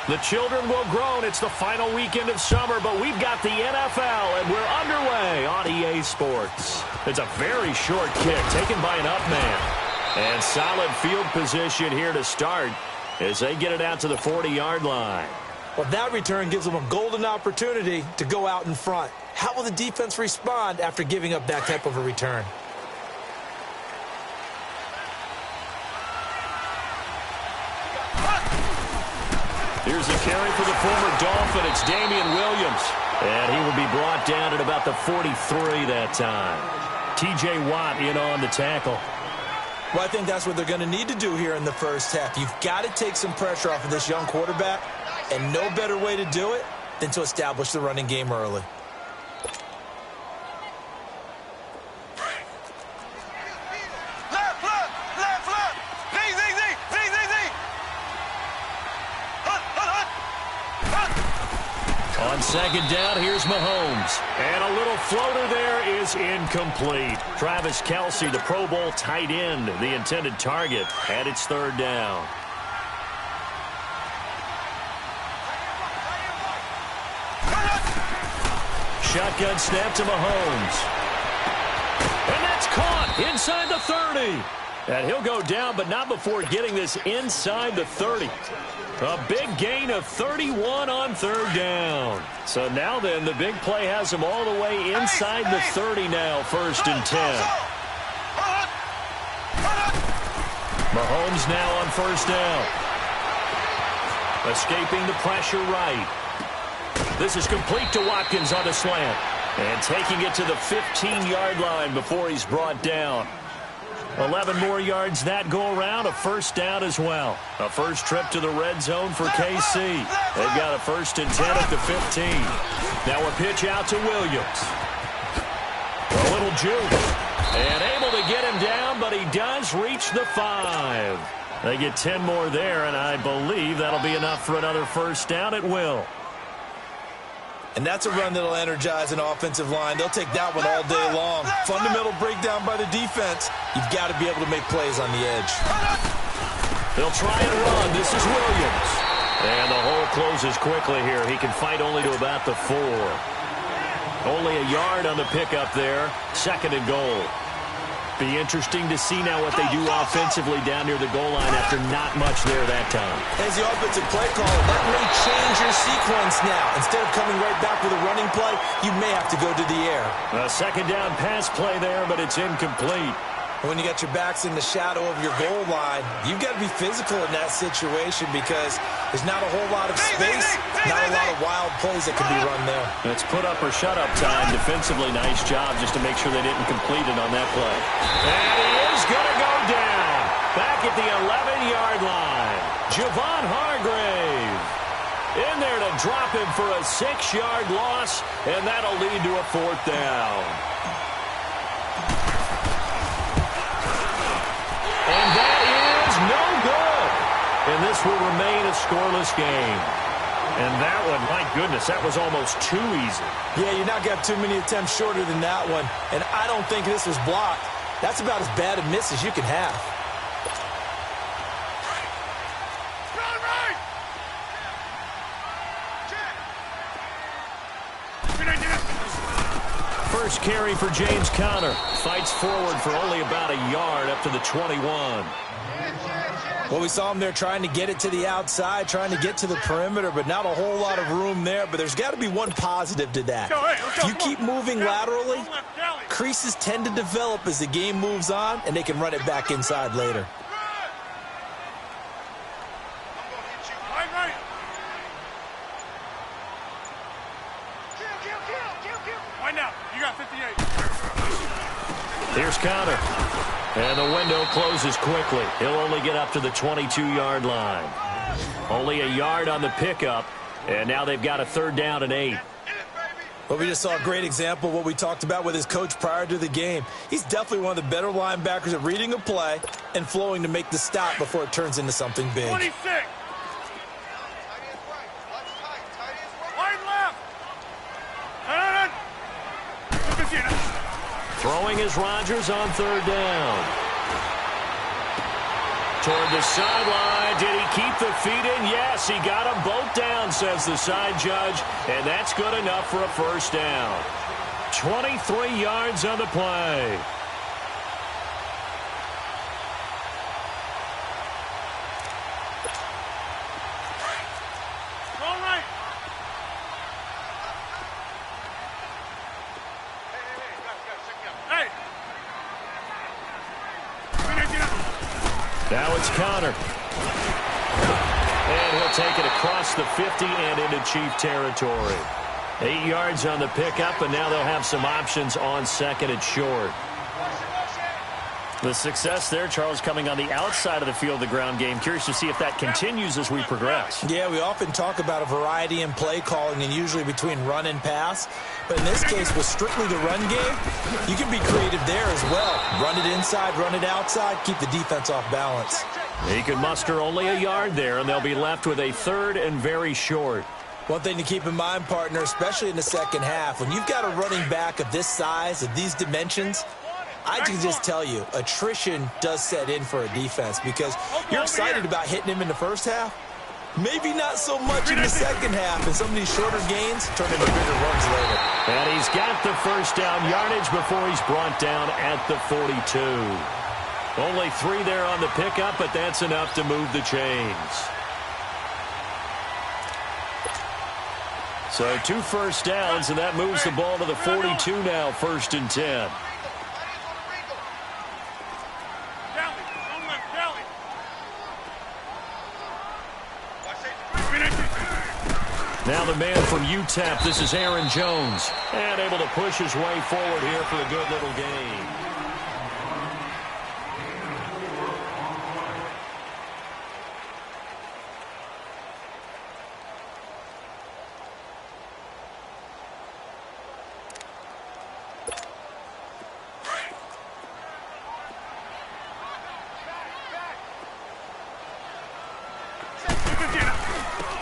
The children will groan. It's the final weekend of summer, but we've got the NFL, and we're underway on EA Sports. It's a very short kick taken by an up man. And solid field position here to start as they get it out to the 40-yard line. Well, that return gives them a golden opportunity to go out in front. How will the defense respond after giving up that type of a return? Here's a carry for the former Dolphin. It's Damian Williams. And he will be brought down at about the 43 that time. T.J. Watt in on the tackle. Well, I think that's what they're going to need to do here in the first half. You've got to take some pressure off of this young quarterback, and no better way to do it than to establish the running game early. On second down, here's Mahomes. And a little floater there is incomplete. Travis Kelce, the Pro Bowl tight end, the intended target, and it's third down. Shotgun snap to Mahomes. And that's caught inside the 30. And he'll go down, but not before getting this inside the 30. A big gain of 31 on third down. So now then, the big play has him all the way inside the 30 now, first and 10. Mahomes now on first down. Escaping the pressure right. This is complete to Watkins on the slant. And taking it to the 15-yard line before he's brought down. 11 more yards that go around, a first down as well. A first trip to the red zone for KC. They've got a first and 10 at the 15. Now a pitch out to Williams. A little juke. And able to get him down, but he does reach the 5. They get 10 more there, and I believe that'll be enough for another first down at will. And that's a run that'll energize an offensive line. They'll take that one all day long. Fundamental breakdown by the defense. You've got to be able to make plays on the edge. They'll try and run. This is Williams. And the hole closes quickly here. He can fight only to about the 4. Only a yard on the pickup there. Second and goal. Be interesting to see now what they do offensively down near the goal line after not much there that time. As the offensive play caller, that may change your sequence now. Instead of coming right back with a running play, you may have to go to the air. A second down pass play there, but it's incomplete. When you got your backs in the shadow of your goal line, you've got to be physical in that situation because there's not a whole lot of space, not a lot of wild plays that can be run there. It's put up or shut up time. Defensively, nice job just to make sure they didn't complete it on that play. And he is going to go down. Back at the 11-yard line. Javon Hargrave in there to drop him for a 6-yard loss, and that'll lead to a fourth down. And that is no good. And this will remain a scoreless game. And that one, my goodness, that was almost too easy. Yeah, you're not going to have too many attempts shorter than that one. And I don't think this was blocked. That's about as bad a miss as you can have. First carry for James Conner. Fights forward for only about a yard up to the 21. Well, we saw him there trying to get it to the outside, trying to get to the perimeter, but not a whole lot of room there. But there's got to be one positive to that. If you keep moving laterally, creases tend to develop as the game moves on, and they can run it back inside later. Here's Conner. And the window closes quickly. He'll only get up to the 22-yard line. Only a yard on the pickup. And now they've got a third down and 8. Well, we just saw a great example of what we talked about with his coach prior to the game. He's definitely one of the better linebackers at reading a play and flowing to make the stop before it turns into something big. 26. Wide left. Throwing is Rodgers on third down. toward the sideline. Did he keep the feet in? Yes, he got them both down, says the side judge, and that's good enough for a first down. 23 yards on the play. Now it's Connor. And he'll take it across the 50 and into Chief territory. 8 yards on the pickup, and now they'll have some options on second and short. The success there, Charles, coming on the outside of the field, the ground game. Curious to see if that continues as we progress. Yeah, we often talk about a variety in play calling and usually between run and pass. But in this case, with strictly the run game, you can be creative there as well. Run it inside, run it outside, keep the defense off balance. He can muster only a yard there, and they'll be left with a third and very short. One thing to keep in mind, partner, especially in the second half, when you've got a running back of this size, of these dimensions, I can just tell you, attrition does set in for a defense because you're excited about hitting him in the first half. Maybe not so much in the second half, and some of these shorter gains turn into bigger runs later. And he's got the first down yardage before he's brought down at the 42. Only 3 there on the pickup, but that's enough to move the chains. So 2 first downs, and that moves the ball to the 42 now, 1st and 10. Now the man from UTEP, this is Aaron Jones. And able to push his way forward here for a good little gain.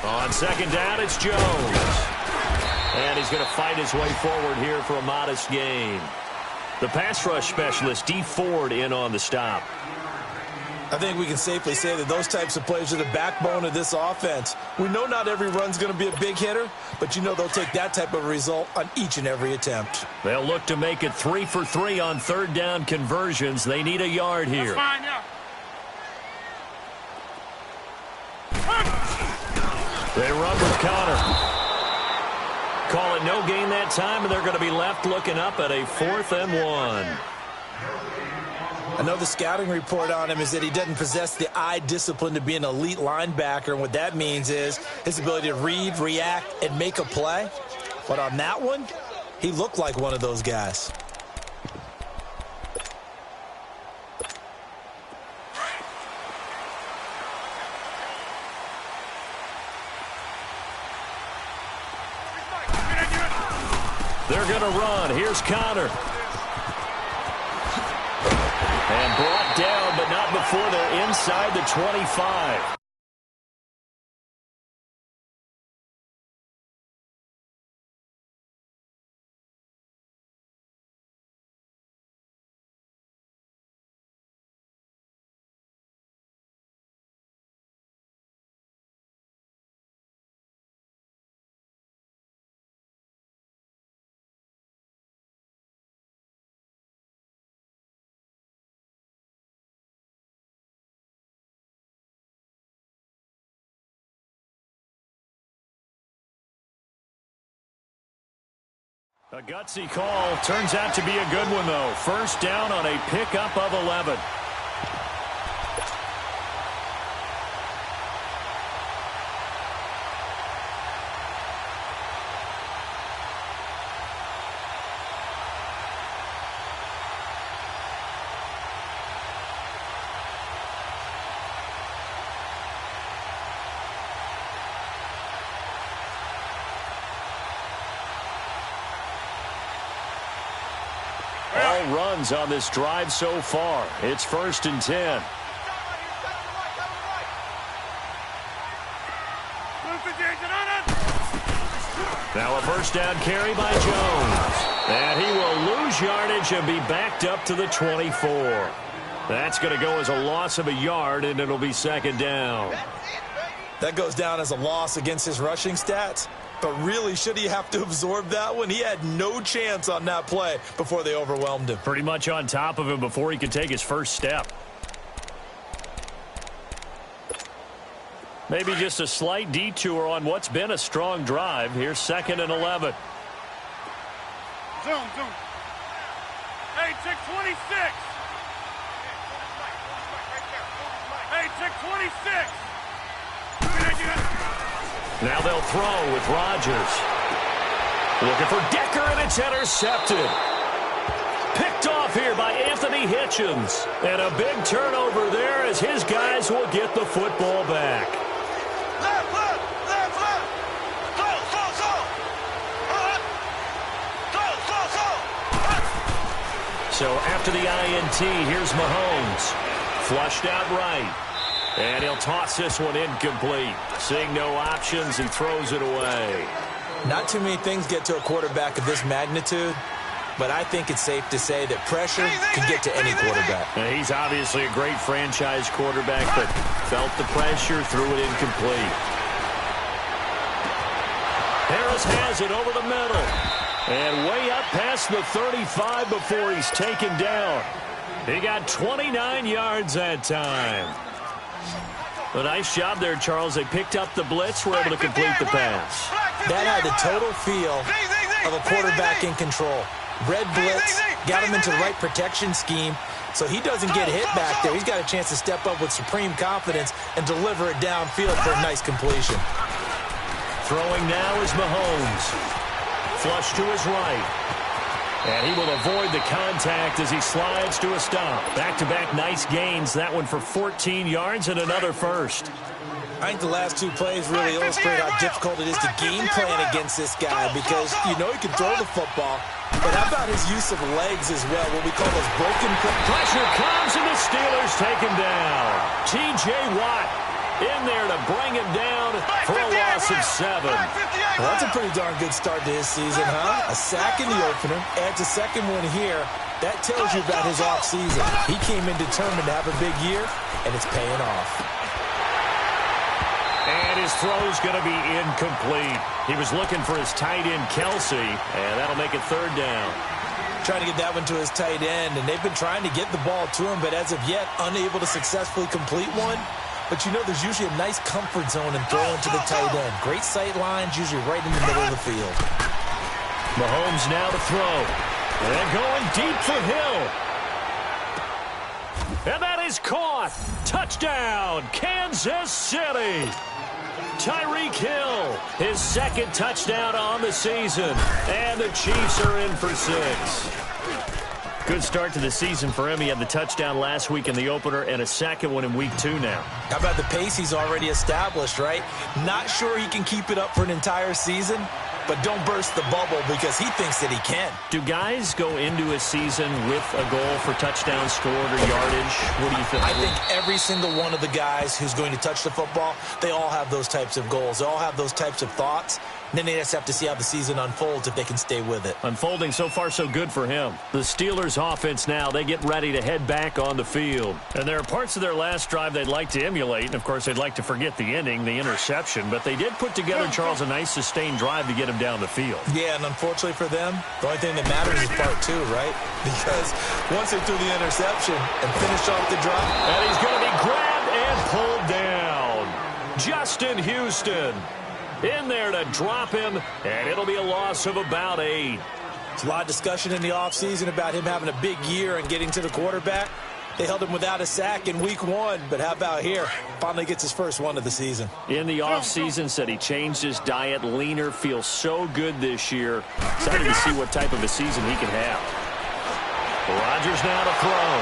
On second down, it's Jones. And he's going to fight his way forward here for a modest gain. The pass rush specialist, D. Ford, in on the stop. I think we can safely say that those types of plays are the backbone of this offense. We know not every run's going to be a big hitter, but you know they'll take that type of result on each and every attempt. They'll look to make it 3 for 3 on third down conversions. They need a yard here. That's fine, yeah. They run with Connor. Call it no gain that time, and they're going to be left looking up at a 4th and 1. I know the scouting report on him is that he doesn't possess the eye discipline to be an elite linebacker, and what that means is his ability to read, react, and make a play. But on that one, he looked like one of those guys. They're going to run. Here's Connor. And brought down, but not before they're inside the 25. A gutsy call. Turns out to be a good one, though. First down on a pickup of 11. All runs on this drive so far. It's 1st and 10. Now a first down carry by Jones. And he will lose yardage and be backed up to the 24. That's going to go as a loss of a yard, and it'll be second down. That goes down as a loss against his rushing stats. But really, should he have to absorb that one? He had no chance on that play before they overwhelmed him. Pretty much on top of him before he could take his first step. Maybe just a slight detour on what's been a strong drive. Here's 2nd and 11. Zoom. Hey, check 26. Hey, check 26. Now they'll throw with Rodgers. Looking for Decker, and it's intercepted. Picked off here by Anthony Hitchens. And a big turnover there as his guys will get the football back. Left. So after the INT, here's Mahomes. Flushed out right. And he'll toss this one incomplete. Seeing no options, he throws it away. Not too many things get to a quarterback of this magnitude, but I think it's safe to say that pressure can get to any quarterback. Now, he's obviously a great franchise quarterback, but felt the pressure, threw it incomplete. Harris has it over the middle. And way up past the 35 before he's taken down. He got 29 yards that time. A nice job there, Charles. They picked up the blitz, were able to complete the pass. That had the total feel of a quarterback in control. Red blitz, got him into the right protection scheme, so he doesn't get hit back there. He's got a chance to step up with supreme confidence and deliver it downfield for a nice completion. Throwing now is Mahomes. Flush to his right. And he will avoid the contact as he slides to a stop. Back-to-back nice gains. That one for 14 yards and another first. I think the last two plays really illustrate how difficult it is to game plan against this guy because you know he can throw the football, but how about his use of legs as well, what we call those broken... Pressure comes and the Steelers take him down. T.J. Watt in there to bring him down for a loss of 7. Well, that's a pretty darn good start to his season, huh? A sack in the opener, adds a second one here. That tells you about his offseason. He came in determined to have a big year, and it's paying off. And his throw's going to be incomplete. He was looking for his tight end, Kelsey, and that'll make it 3rd down. Trying to get that one to his tight end, and they've been trying to get the ball to him, but as of yet, unable to successfully complete one. But you know there's usually a nice comfort zone in throwing to the tight end. Great sight lines, usually right in the middle of the field. Mahomes now to throw. And going deep for Hill. And that is caught. Touchdown, Kansas City. Tyreek Hill, his 2nd touchdown on the season. And the Chiefs are in for 6. Good start to the season for him. He had the touchdown last week in the opener and a second one in week 2 now. How about the pace he's already established, right? Not sure he can keep it up for an entire season, but don't burst the bubble because he thinks that he can. Do guys go into a season with a goal for touchdowns scored or yardage? What do you think? I think every single one of the guys who's going to touch the football, they all have those types of goals. They all have those types of thoughts. And then they just have to see how the season unfolds if they can stay with it. Unfolding so far so good for him. The Steelers offense now, they get ready to head back on the field. And there are parts of their last drive they'd like to emulate. And, of course, they'd like to forget the ending, the interception. But they did put together, Charles, a nice sustained drive to get him down the field. Yeah, and unfortunately for them, the only thing that matters is part 2, right? Because once they threw the interception and finished off the drive. And he's going to be grabbed and pulled down. Justin Houston in there to drop him, and it'll be a loss of about 8. There's a lot of discussion in the offseason about him having a big year and getting to the quarterback. They held him without a sack in week 1, but how about here? Finally gets his first one of the season. In the offseason, said he changed his diet, leaner, feels so good this year. Excited to see what type of a season he can have. Rodgers now to throw.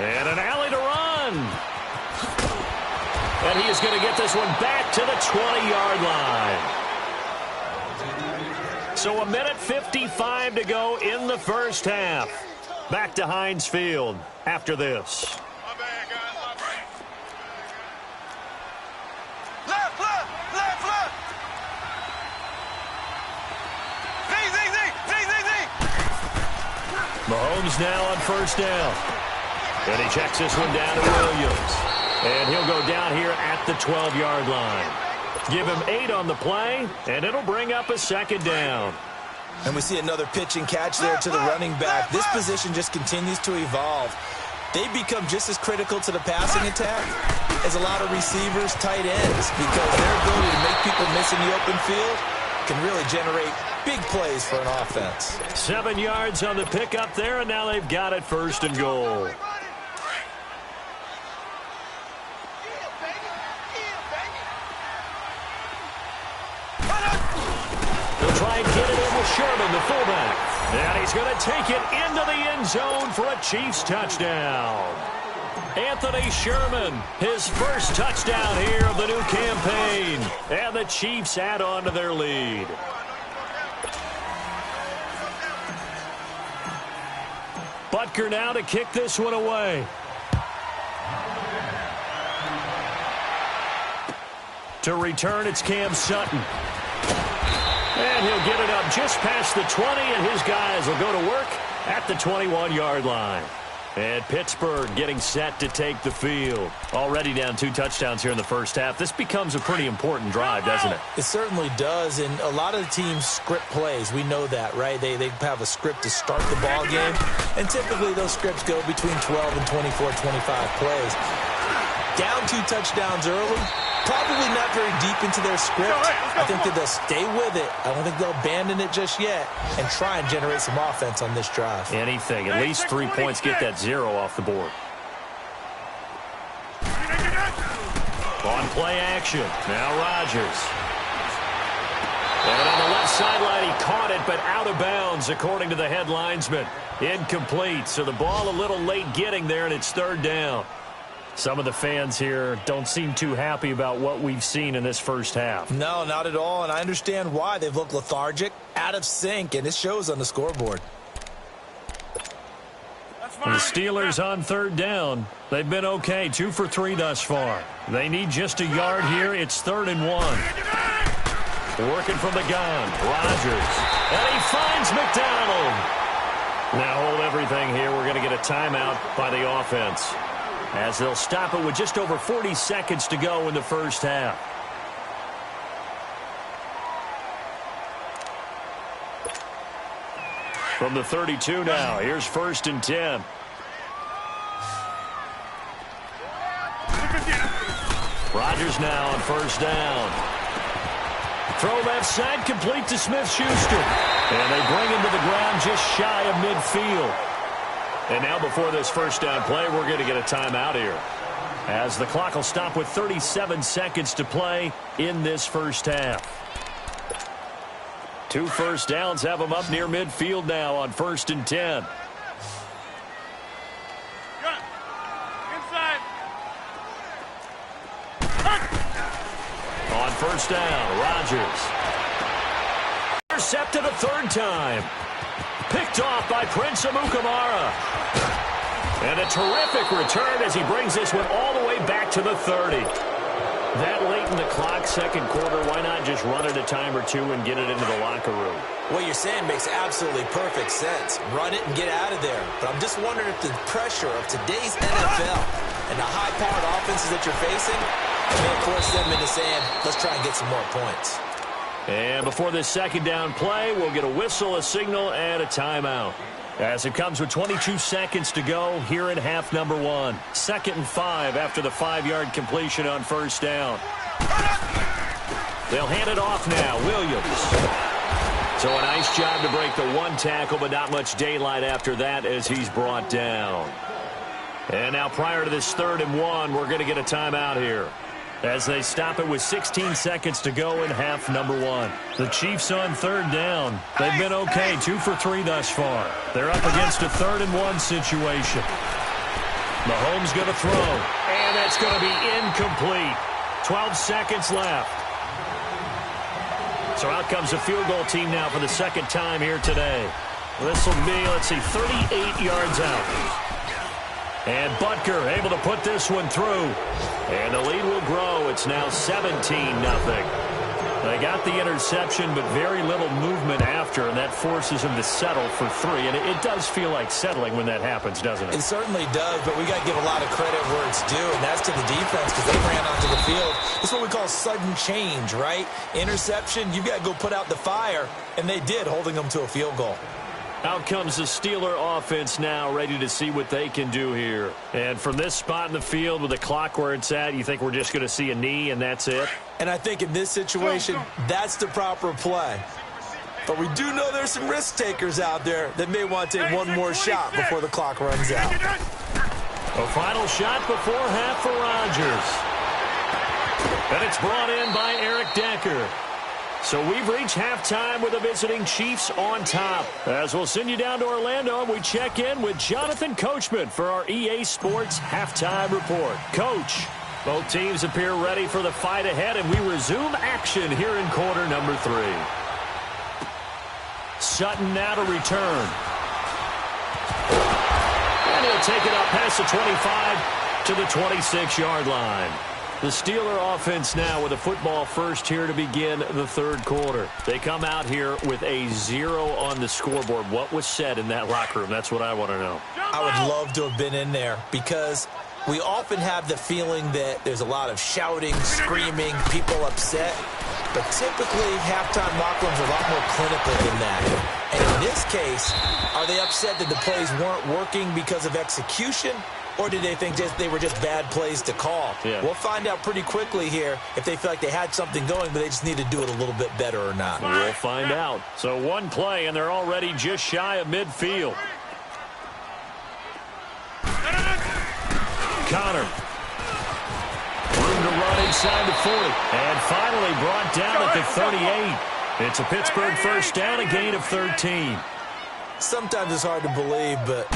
And an alley to run. And he is going to get this one back to the 20-yard line. So 1:55 to go in the first half. Back to Heinz Field after this. Left. Mahomes now on first down. And he checks this one down to Williams. And he'll go down here at the 12-yard line. Give him 8 on the play, and it'll bring up a second down. And we see another pitch and catch there to the running back. This position just continues to evolve. They become just as critical to the passing attack as a lot of receivers, tight ends, because their ability to make people miss in the open field can really generate big plays for an offense. 7 yards on the pickup there, and now they've got it first and goal. They'll try and get it in with Sherman, the fullback. And he's going to take it into the end zone for a Chiefs touchdown. Anthony Sherman, his first touchdown here of the new campaign. And the Chiefs add on to their lead. Butker now to kick this one away. To return, it's Cam Sutton. And he'll get it up just past the 20, and his guys will go to work at the 21-yard line. And Pittsburgh getting set to take the field. Already down 2 touchdowns here in the first half. This becomes a pretty important drive, doesn't it? It certainly does, and a lot of the teams script plays. We know that, right? They have a script to start the ball game, and typically those scripts go between 12 and 24, 25 plays. Down 2 touchdowns early, probably not very deep into their script. I think that they'll stay with it. I don't think they'll abandon it just yet and try and generate some offense on this drive. Anything. At least 3 points, get that 0 off the board. On play action. Now Rodgers. And on the left sideline, he caught it, but out of bounds, according to the head linesman. Incomplete. So the ball a little late getting there, and it's 3rd down. Some of the fans here don't seem too happy about what we've seen in this first half. No, not at all, and I understand why. They've looked lethargic, out of sync, and it shows on the scoreboard. And the Steelers on 3rd down. They've been okay, 2 for 3 thus far. They need just a yard here. It's 3rd and 1. Working from the gun, Rodgers. And he finds McDonald. Now hold everything here. We're going to get a timeout by the offense, as they'll stop it with just over 40 seconds to go in the first half. From the 32 now, here's 1st and 10. Rodgers now on 1st down. Throw left side, complete to Smith-Schuster. And they bring him to the ground just shy of midfield. And now before this first down play, we're going to get a timeout here, as the clock will stop with 37 seconds to play in this first half. 2 first downs have them up near midfield now on 1st and 10. Inside. On 1st down, Rodgers. Intercepted a 3rd time. Picked off by Prince Amukamara. And a terrific return as he brings this one all the way back to the 30. That late in the clock, 2nd quarter, why not just run it a time or 2 and get it into the locker room? What you're saying makes absolutely perfect sense. Run it and get out of there. But I'm just wondering if the pressure of today's NFL and the high-powered offenses that you're facing may force them into saying, let's try and get some more points. And before this 2nd down play, we'll get a whistle, a signal, and a timeout, as it comes with 22 seconds to go here in half number 1. 2nd and 5 after the 5-yard completion on 1st down. They'll hand it off now. Williams. So a nice job to break the 1 tackle, but not much daylight after that as he's brought down. And now prior to this 3rd and 1, we're going to get a timeout here, as they stop it with 16 seconds to go in half number 1. The Chiefs on 3rd down. They've been okay, 2 for 3 thus far. They're up against a 3rd and 1 situation. Mahomes going to throw, and that's going to be incomplete. 12 seconds left. So out comes a field goal team now for the 2nd time here today. This will be, 38 yards out. And Butker able to put this one through. And the lead will grow. It's now 17-0. They got the interception, but very little movement after, and that forces them to settle for 3. And it does feel like settling when that happens, doesn't it? It certainly does, but we got to give a lot of credit where it's due, and that's to the defense because they ran onto the field. It's what we call sudden change, right? Interception, you got to go put out the fire, and they did, holding them to a field goal. Out comes the Steeler offense now, ready to see what they can do here. And from this spot in the field with the clock where it's at, you think we're just going to see a knee and that's it? And I think in this situation, that's the proper play. But we do know there's some risk takers out there that may want to take one more shot before the clock runs out. A final shot before half for Rodgers. And it's brought in by Eric Decker. So we've reached halftime with the visiting Chiefs on top. As we'll send you down to Orlando, we check in with Jonathan Coachman for our EA Sports Halftime Report. Coach, both teams appear ready for the fight ahead, and we resume action here in quarter number 3. Sutton now to return. And he'll take it up past the 25 to the 26-yard line. The Steeler offense now with a football first here to begin the third quarter. They come out here with a 0 on the scoreboard. What was said in that locker room? That's what I want to know. I would love to have been in there because we often have the feeling that there's a lot of shouting, screaming, people upset. But typically, halftime locker rooms are a lot more clinical than that. And in this case, are they upset that the plays weren't working because of execution? Or did they think they were just bad plays to call? Yeah. We'll find out pretty quickly here if they feel like they had something going, but they just need to do it a little bit better or not. We'll find out. So one play, and they're already just shy of midfield. Connor. Room to run inside the 40. And finally brought down at the 38. It's a Pittsburgh first down, a gain of 13. Sometimes it's hard to believe, but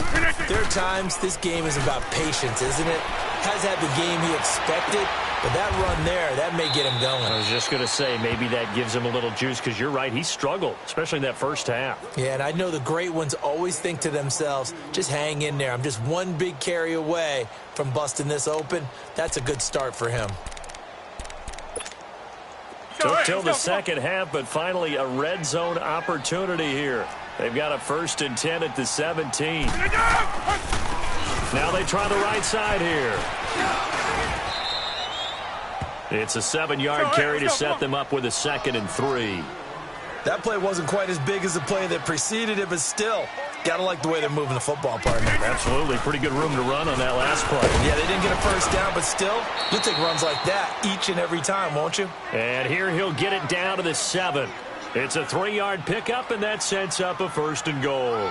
there are times this game is about patience, isn't it? Has had the game he expected, but that run there, that may get him going. I was just going to say, maybe that gives him a little juice, because you're right, he struggled, especially in that first half. Yeah, and I know the great ones always think to themselves, just hang in there. I'm just one big carry away from busting this open. That's a good start for him. Took till the second half, but finally a red zone opportunity here. They've got a 1st and 10 at the 17. Now they try the right side here. It's a 7-yard carry to set them up with a 2nd and 3. That play wasn't quite as big as the play that preceded it, but still, got to like the way they're moving the football, partner. Absolutely. Pretty good room to run on that last play. Yeah, they didn't get a first down, but still, you'll take runs like that each and every time, won't you? And here he'll get it down to the 7. It's a 3-yard pickup, and that sets up a 1st and goal.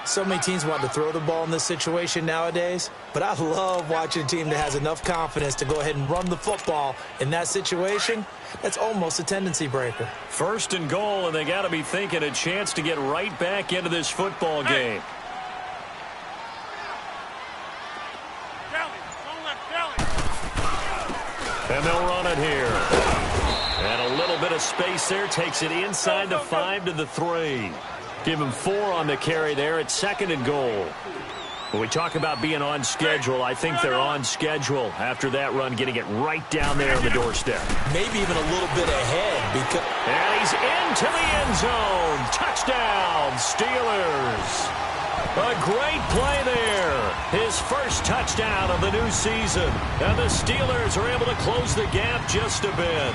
So many teams want to throw the ball in this situation nowadays, but I love watching a team that has enough confidence to go ahead and run the football in that situation. That's almost a tendency breaker. 1st and goal, and they got to be thinking a chance to get right back into this football game. And they'll run it here. And a little bit of space there takes it inside the 5 to the 3. Give him 4 on the carry there at 2nd and goal. When we talk about being on schedule, I think they're on schedule after that run, getting it right down there on the doorstep. Maybe even a little bit ahead. And he's into the end zone. Touchdown, Steelers. A great play there. His first touchdown of the new season. And the Steelers are able to close the gap just a bit.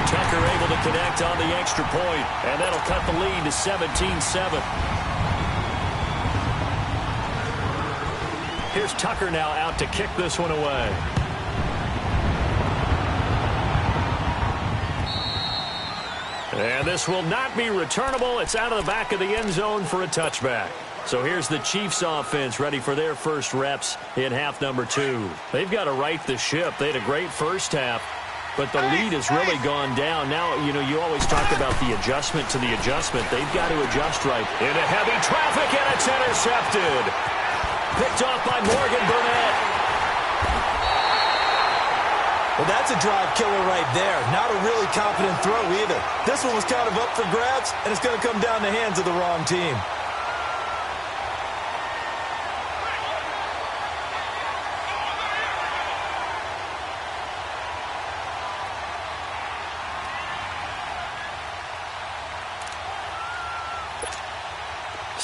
Tucker able to connect on the extra point, and that'll cut the lead to 17-7. Here's Tucker now out to kick this one away. And this will not be returnable. It's out of the back of the end zone for a touchback. So here's the Chiefs offense ready for their first reps in half number 2. They've got to right the ship. They had a great first half, but the lead has really gone down. Now, you always talk about the adjustment to the adjustment. They've got to adjust right. Into heavy traffic, and it's intercepted. Picked off by Morgan Burnett. Well, that's a drive killer right there. Not a really confident throw either. This one was kind of up for grabs, and it's going to come down the hands of the wrong team.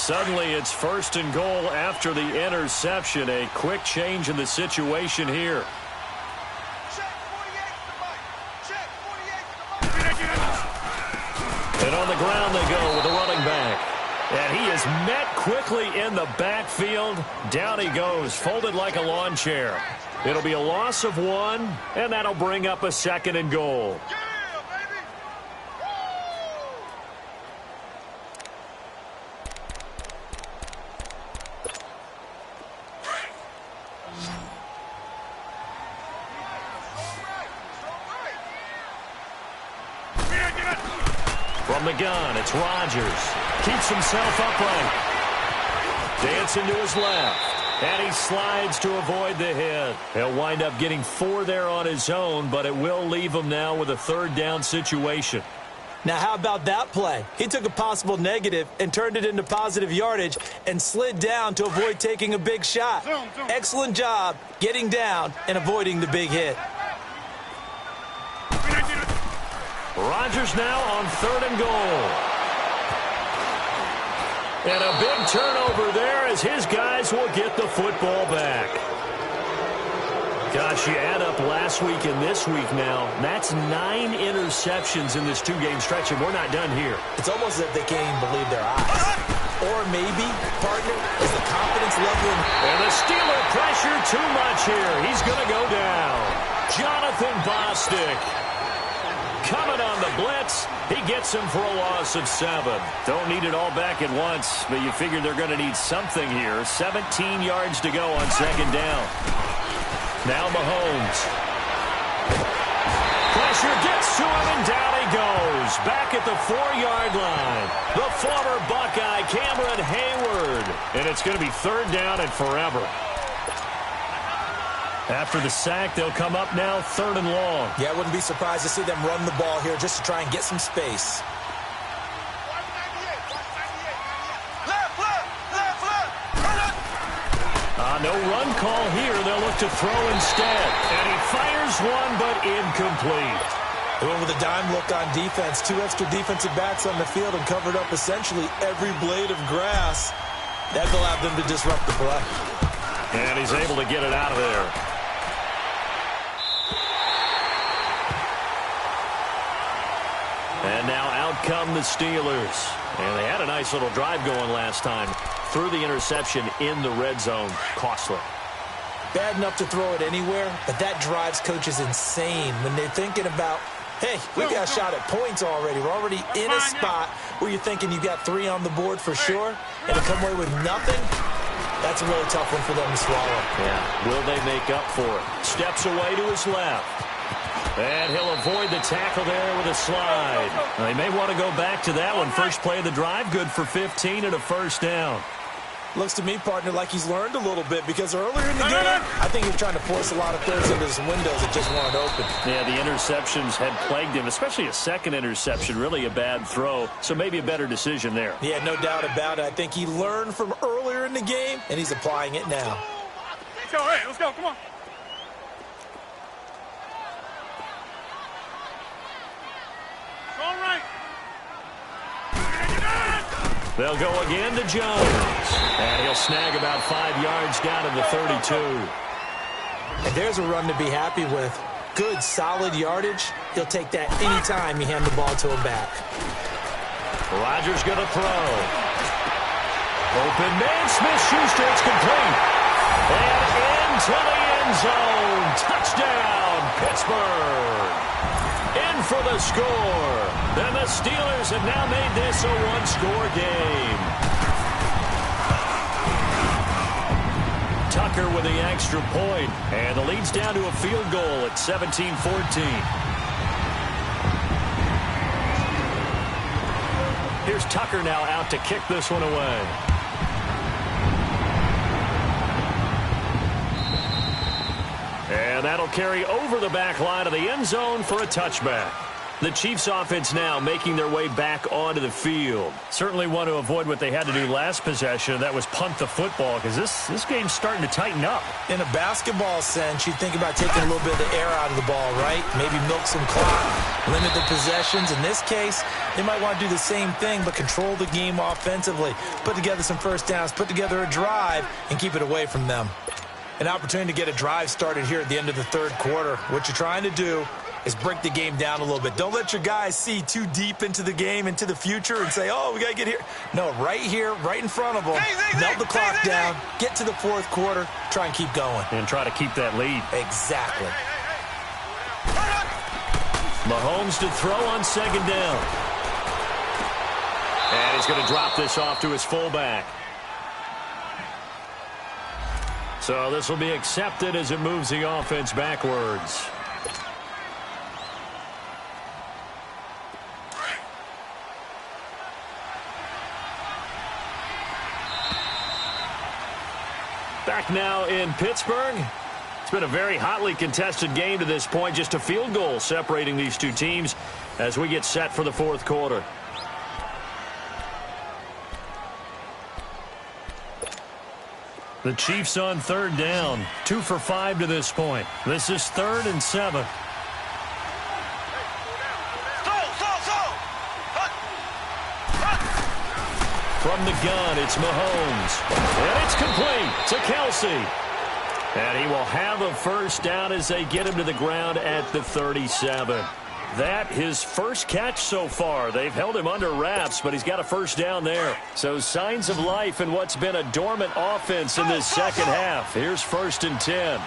Suddenly it's 1st and goal after the interception. A quick change in the situation here. And on the ground they go with the running back. And he is met quickly in the backfield. Down he goes, folded like a lawn chair. It'll be a loss of 1, and that'll bring up a 2nd and goal. From the gun, it's Rodgers. Keeps himself upright. Dancing to his left. And he slides to avoid the hit. He'll wind up getting 4 there on his own, but it will leave him now with a 3rd down situation. Now, how about that play? He took a possible negative and turned it into positive yardage and slid down to avoid taking a big shot. Excellent job getting down and avoiding the big hit. Rodgers now on 3rd and goal. And a big turnover there as his guys will get the football back. Gosh, you add up last week and this week now. That's 9 interceptions in this 2-game stretch, and we're not done here. It's almost as if they can't even believe their eyes. Or maybe, partner, is the confidence level. And the Steeler pressure too much here. He's going to go down. Jonathan Bostic coming on the blitz. He gets him for a loss of 7. Don't need it all back at once, but you figure they're going to need something here. 17 yards to go on 2nd down. Now Mahomes. Pressure gets to him, and down he goes. Back at the 4-yard line. The former Buckeye, Cameron Hayward. And it's going to be 3rd down and forever. After the sack, they'll come up now 3rd and long. Yeah, I wouldn't be surprised to see them run the ball here just to try and get some space. No run call here. They'll look to throw instead. And he fires one, but incomplete. They went with a dime look on defense. 2 extra defensive backs on the field and covered up essentially every blade of grass. That allowed them to disrupt the play. And he's able to get it out of there. And now out come the Steelers. And they had a nice little drive going last time. Threw the interception in the red zone. Costly. Bad enough to throw it anywhere, but that drives coaches insane when they're thinking about, hey, we got a shot at points already. We're already in a spot where you're thinking you got 3 on the board for sure, and to come away with nothing, that's a really tough one for them to swallow. Yeah. Will they make up for it? Steps away to his left. And he'll avoid the tackle there with a slide. They may want to go back to that one. First play of the drive, good for 15 and a 1st down. Looks to me, partner, like he's learned a little bit because earlier in the game, I think he was trying to force a lot of throws into some windows that just weren't open. Yeah, the interceptions had plagued him, especially a 2nd interception, really a bad throw. So maybe a better decision there. Yeah, no doubt about it. I think he learned from earlier in the game, and he's applying it now. Let's go, hey, let's go, come on. All right. They'll go again to Jones. And he'll snag about 5 yards down to the 32. And there's a run to be happy with. Good, solid yardage. He'll take that any time you hand the ball to him back. Rodgers going to throw. Open man, Smith-Schuster, it's complete. And into the end zone. Touchdown, Pittsburgh. In for the score. And the Steelers have now made this a 1-score game. Tucker with the extra point. And the lead's down to a field goal at 17-14. Here's Tucker now out to kick this one away. And that'll carry over the back line of the end zone for a touchback. The Chiefs offense now making their way back onto the field. Certainly want to avoid what they had to do last possession. That was punt the football, because this game's starting to tighten up. In a basketball sense, you think about taking a little bit of the air out of the ball, right? Maybe milk some clock, limit the possessions. In this case, they might want to do the same thing, but control the game offensively. Put together some first downs, put together a drive, and keep it away from them. An opportunity to get a drive started here at the end of the third quarter. What you're trying to do is break the game down a little bit. Don't let your guys see too deep into the game, into the future, and say, oh, we got to get here. No, right here, right in front of them, melt the clock down, get to the fourth quarter, try and keep going. And try to keep that lead. Exactly. Mahomes to throw on second down. And he's going to drop this off to his fullback. So this will be accepted as it moves the offense backwards. Back now in Pittsburgh. It's been a very hotly contested game to this point. Just a field goal separating these two teams as we get set for the fourth quarter. The Chiefs on third down. 2 for 5 to this point. This is 3rd and 7. From the gun, it's Mahomes. And it's complete to Kelsey. And he will have a first down as they get him to the ground at the 37. That his first catch so far. They've held him under wraps, but he's got a first down there. So signs of life in what's been a dormant offense in this second half. Here's 1st and 10.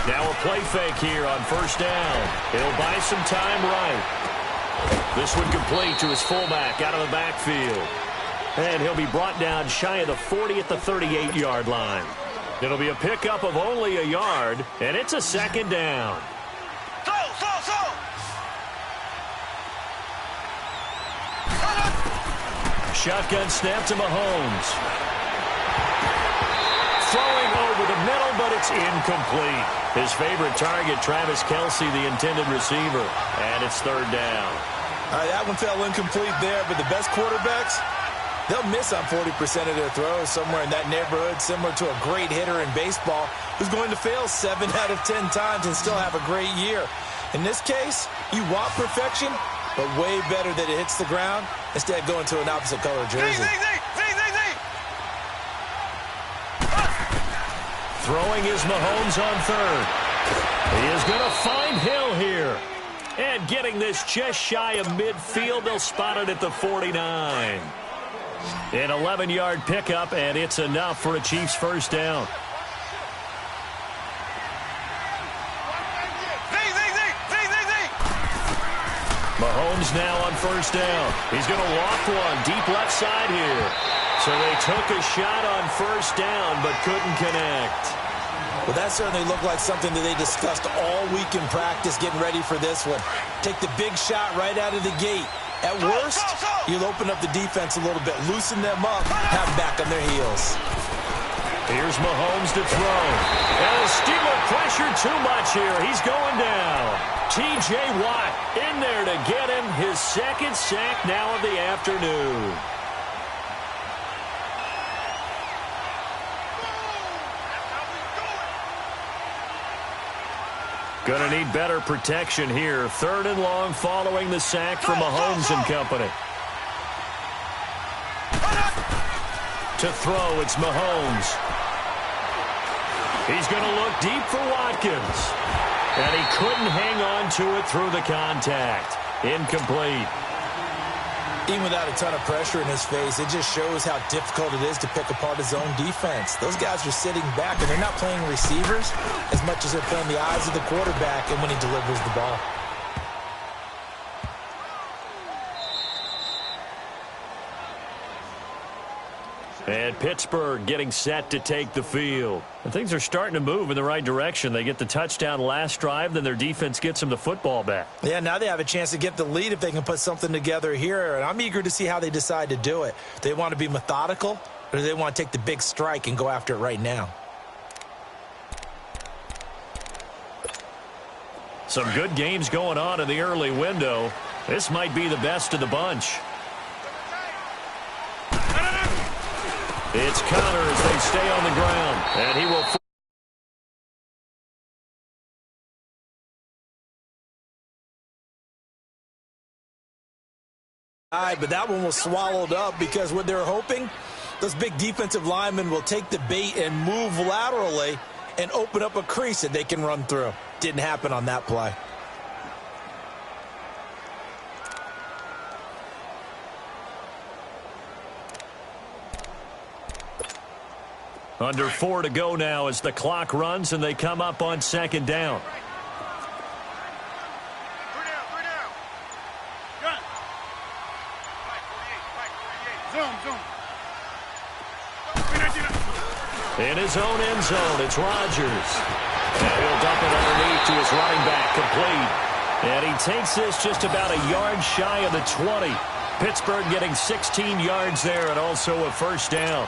Now a play fake here on first down. He'll buy some time right. This one complete to his fullback out of the backfield. And he'll be brought down shy of the 40 at the 38-yard line. It'll be a pickup of only a yard, and it's a second down. Shotgun snap to Mahomes. Throwing over the middle, but it's incomplete. His favorite target, Travis Kelsey, the intended receiver. And it's 3rd down. All right, that one fell incomplete there, but the best quarterbacks, they'll miss on 40% of their throws, somewhere in that neighborhood, similar to a great hitter in baseball who's going to fail 7 out of 10 times and still have a great year. In this case, you want perfection, but way better that it hits the ground instead of going to an opposite color jersey. Throwing is Mahomes on 3rd. He is going to find Hill here. And getting this just shy of midfield, they'll spot it at the 49. An 11-yard pickup, and it's enough for a Chiefs first down. Mahomes now on first down. He's going to loft one deep left side here. So they took a shot on first down, but couldn't connect. Well, that certainly looked like something that they discussed all week in practice getting ready for this one. Take the big shot right out of the gate. At worst, you'll open up the defense a little bit, loosen them up, have them back on their heels. Here's Mahomes to throw. And the Steeler pressure too much here. He's going down. T.J. Watt in there to get him his 2nd sack now of the afternoon. Going to need better protection here. 3rd and long following the sack from Mahomes and company. To throw, it's Mahomes. He's going to look deep for Watkins. And he couldn't hang on to it through the contact. Incomplete. Even without a ton of pressure in his face, it just shows how difficult it is to pick apart his own defense. Those guys are sitting back, and they're not playing receivers as much as they're playing the eyes of the quarterback and when he delivers the ball. And Pittsburgh getting set to take the field. And things are starting to move in the right direction. They get the touchdown last drive, then their defense gets them the football back. Yeah, now they have a chance to get the lead if they can put something together here. And I'm eager to see how they decide to do it. Do they want to be methodical, or do they want to take the big strike and go after it right now? Some good games going on in the early window. This might be the best of the bunch. It's Connor as they stay on the ground. And he will... But that one was swallowed up because what they're hoping, those big defensive linemen will take the bait and move laterally and open up a crease that they can run through. Didn't happen on that play. Under 4 to go now as the clock runs and they come up on second down. In his own end zone, it's Rodgers. And he'll dump it underneath to his running back, complete. And he takes this just about a yard shy of the 20. Pittsburgh getting 16 yards there and also a first down.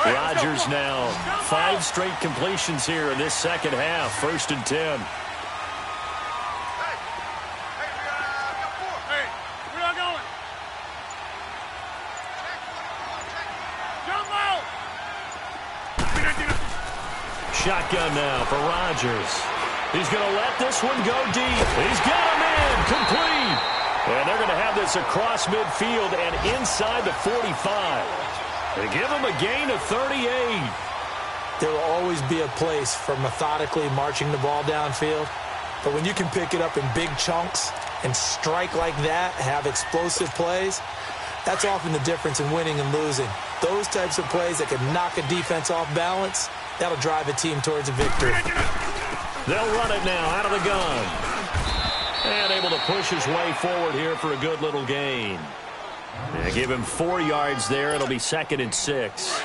Rodgers now 5 straight completions here in this second half, 1st and 10. Shotgun now for Rodgers. He's going to let this one go deep. He's got him in, complete. And they're going to have this across midfield and inside the 45. They give him a gain of 38. There will always be a place for methodically marching the ball downfield. But when you can pick it up in big chunks and strike like that, have explosive plays, that's often the difference in winning and losing. Those types of plays that can knock a defense off balance, that'll drive a team towards a victory. They'll run it now out of the gun. And able to push his way forward here for a good little gain. They give him 4 yards there. It'll be 2nd and 6.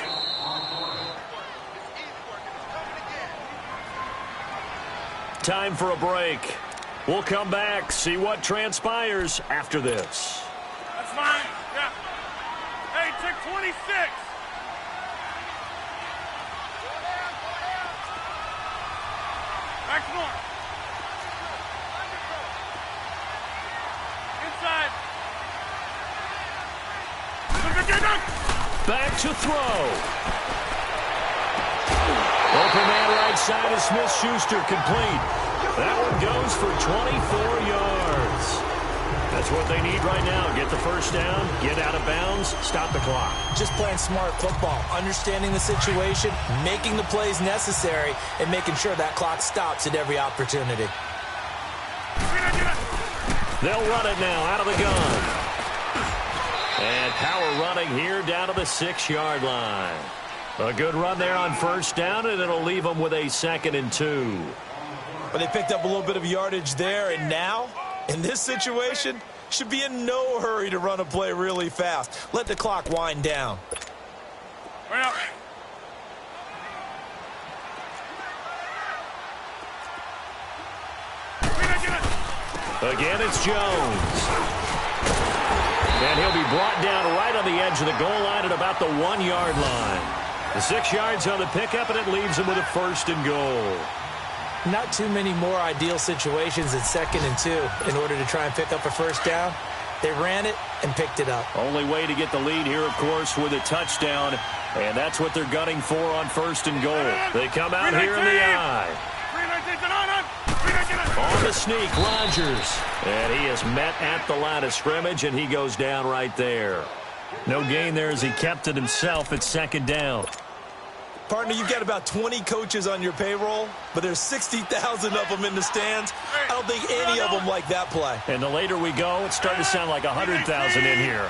Time for a break. We'll come back, see what transpires after this. That's fine. Yeah. Hey, check 26. Back more. Inside. Back to throw. Open man right side of Smith-Schuster, complete. That one goes for 24 yards. That's what they need right now. Get the first down, get out of bounds, stop the clock. Just playing smart football, understanding the situation, making the plays necessary, and making sure that clock stops at every opportunity. They'll run it now out of the gun. And power running here down to the 6-yard line. A good run there on first down, and it'll leave them with a 2nd and 2. But they picked up a little bit of yardage there, and now, in this situation, should be in no hurry to run a play really fast. Let the clock wind down. Well. Again, it's Jones. And he'll be brought down right on the edge of the goal line at about the 1-yard line. The 6 yards on the pickup, and it leaves him with a 1st and goal. Not too many more ideal situations at 2nd and 2 in order to try and pick up a first down. They ran it and picked it up. Only way to get the lead here, of course, with a touchdown. And that's what they're gunning for on 1st and goal. They come out here in the eye. On the sneak, Rodgers. And he is met at the line of scrimmage, and he goes down right there. No gain there as he kept it himself at 2nd down. Partner, you've got about 20 coaches on your payroll, but there's 60,000 of them in the stands. I don't think any of them like that play. And the later we go, it's starting to sound like 100,000 in here.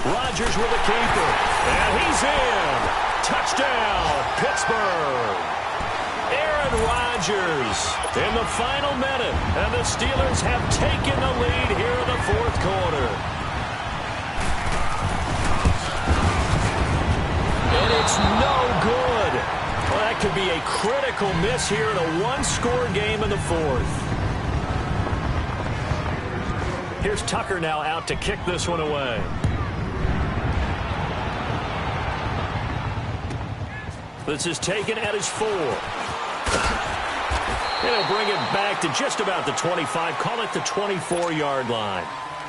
Rodgers with a keeper. And he's in. Touchdown, Pittsburgh. Aaron Rodgers in the final minute. And the Steelers have taken the lead here in the 4th quarter. And it's no good. Well, that could be a critical miss here in a 1-score game in the 4th. Here's Tucker now out to kick this one away. This is taken at his 4. And he'll bring it back to just about the 25. Call it the 24-yard line.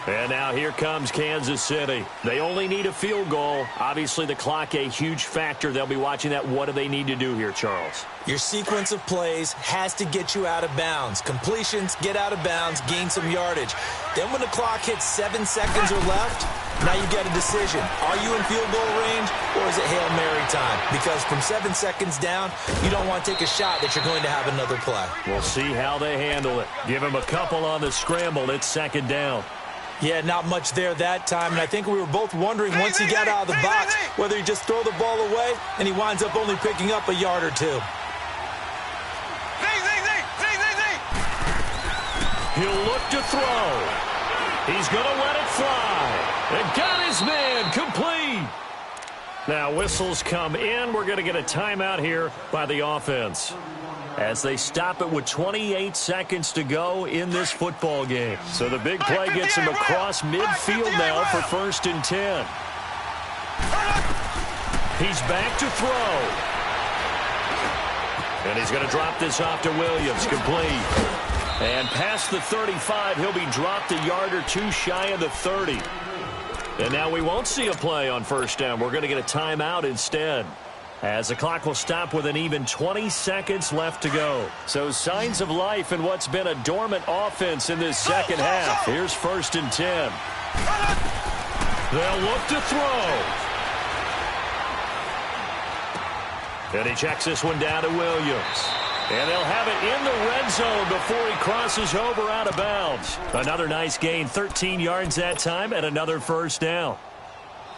And now here comes Kansas City. They only need a field goal. Obviously, the clock a huge factor. They'll be watching that. What do they need to do here, Charles? Your sequence of plays has to get you out of bounds. Completions, get out of bounds, gain some yardage. Then when the clock hits 7 seconds or left, now you get a decision. Are you in field goal range or is it Hail Mary time? Because from 7 seconds down, you don't want to take a shot that you're going to have another play. We'll see how they handle it. Give him a couple on the scramble. It's second down. Yeah, not much there that time, and I think we were both wondering once he got out of the box whether he just throw the ball away, and he winds up only picking up a yard or two. He'll look to throw. He's going to let it fly. And got his man complete. Now whistles come in. We're going to get a timeout here by the offense, as they stop it with 28 seconds to go in this football game. So the big play gets him across midfield now for 1st and 10. He's back to throw. And he's going to drop this off to Williams. Complete. And past the 35, he'll be dropped a yard or two shy of the 30. And now we won't see a play on 1st down. We're going to get a timeout instead, as the clock will stop with an even 20 seconds left to go. So signs of life in what's been a dormant offense in this second half. Here's 1st and 10. They'll look to throw. And he checks this one down to Williams. And they'll have it in the red zone before he crosses over out of bounds. Another nice gain, 13 yards that time, and another 1st down.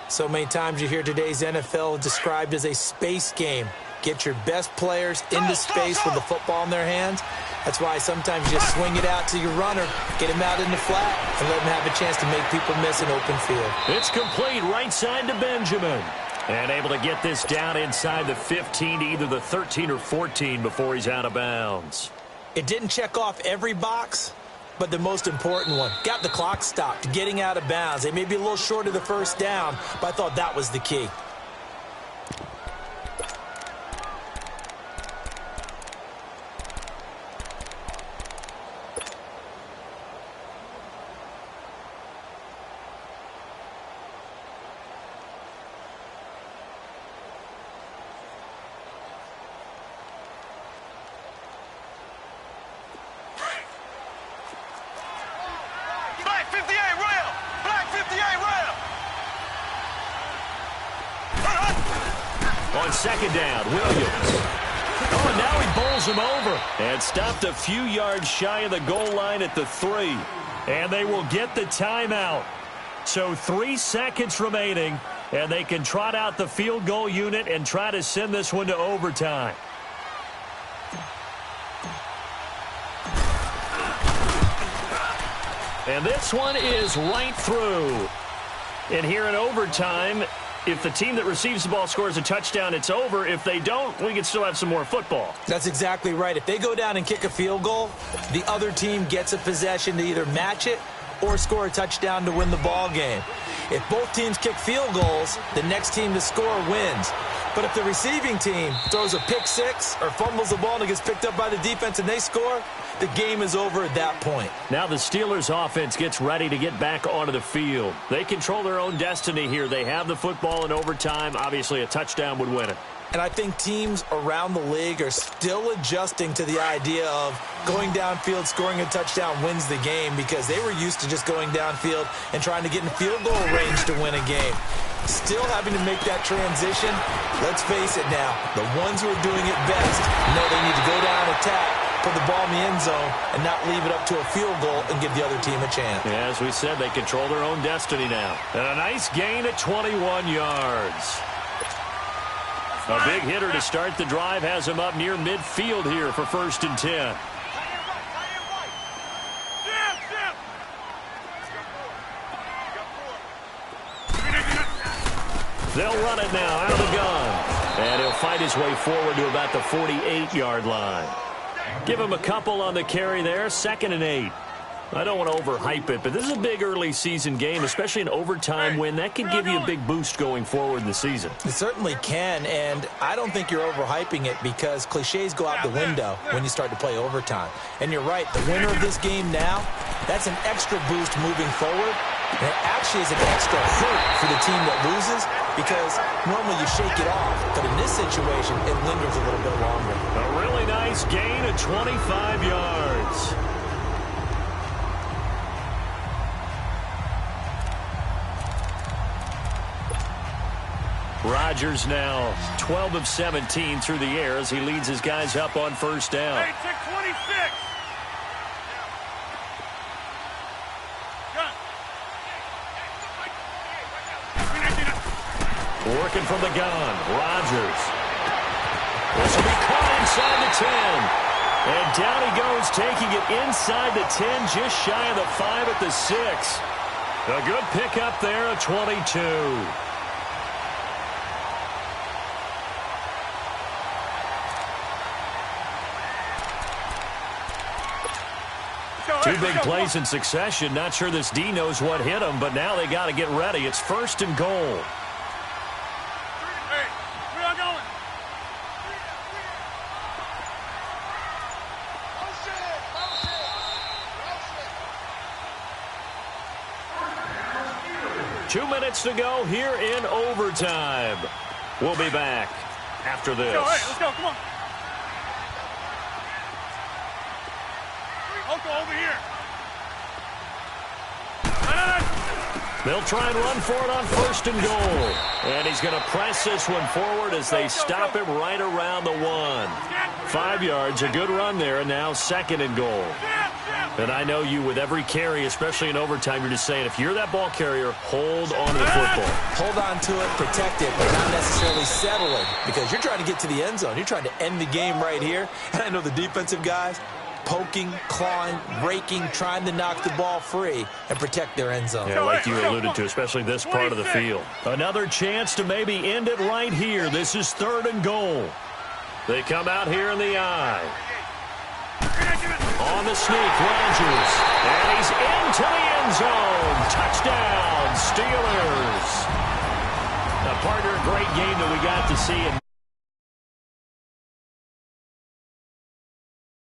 So many times you hear today's NFL described as a space game. Get your best players into space with the football in their hands. That's why sometimes you just swing it out to your runner, get him out in the flat, and let him have a chance to make people miss an open field. It's complete right side to Benjamin. And able to get this down inside the 15 to either the 13 or 14 before he's out of bounds. It didn't check off every box, but the most important one. Got the clock stopped, getting out of bounds. They may be a little short of the 1st down, but I thought that was the key. On 2nd down, Williams. Oh, and now he bowls him over. And stopped a few yards shy of the goal line at the 3. And they will get the timeout. So 3 seconds remaining, and they can trot out the field goal unit and try to send this one to overtime. And this one is right through. And here in overtime, if the team that receives the ball scores a touchdown, it's over. If they don't, we can still have some more football. That's exactly right. If they go down and kick a field goal, the other team gets a possession to either match it or score a touchdown to win the ball game. If both teams kick field goals, the next team to score wins. But if the receiving team throws a pick six or fumbles the ball and it gets picked up by the defense and they score, the game is over at that point. Now the Steelers offense gets ready to get back onto the field. They control their own destiny here. They have the football in overtime. Obviously, a touchdown would win it. And I think teams around the league are still adjusting to the idea of going downfield, scoring a touchdown wins the game, because they were used to just going downfield and trying to get in field goal range to win a game. Still having to make that transition. Let's face it now, the ones who are doing it best know they need to go down, attack, put the ball in the end zone, and not leave it up to a field goal and give the other team a chance. Yeah, as we said, they control their own destiny now. And a nice gain at 21 yards. A big hitter to start the drive has him up near midfield here for 1st and 10. They'll run it now out of the gun. And he'll fight his way forward to about the 48-yard line. Give him a couple on the carry there, 2nd and 8. I don't want to overhype it, but this is a big early season game, especially an overtime win. That can give you a big boost going forward in the season. It certainly can, and I don't think you're overhyping it because cliches go out the window when you start to play overtime. And you're right, the winner of this game now, that's an extra boost moving forward. And it actually is an extra hurt for the team that loses because normally you shake it off, but in this situation, it lingers a little bit longer. A really nice gain of 25 yards. Rodgers now 12 of 17 through the air as he leads his guys up on first down. Hey, take 26. Working from the gun, Rodgers. This will be caught inside the 10. And down he goes, taking it inside the 10, just shy of the 5 at the 6. A good pickup there at 22. Two big plays in succession. Not sure this D knows what hit him, but now they got to get ready. It's first and goal. Hey, where y'all going? Two minutes to go here in overtime. We'll be back after this. Let's go, come on. Over here. They'll try and run for it on first and goal. And he's going to press this one forward as they stop him right around the 1. 5 yards, a good run there, and now second and goal. And I know you, with every carry, especially in overtime, you're just saying, if you're that ball carrier, hold on to the football. Hold on to it, protect it, but not necessarily settle it because you're trying to get to the end zone. You're trying to end the game right here. And I know the defensive guys, poking, clawing, raking, trying to knock the ball free and protect their end zone. Yeah, like you alluded to, especially this part of the field. Another chance to maybe end it right here. This is third and goal. They come out here in the eye. On the sneak, Rodgers. And he's into the end zone. Touchdown, Steelers. A partner, great game that we got to see.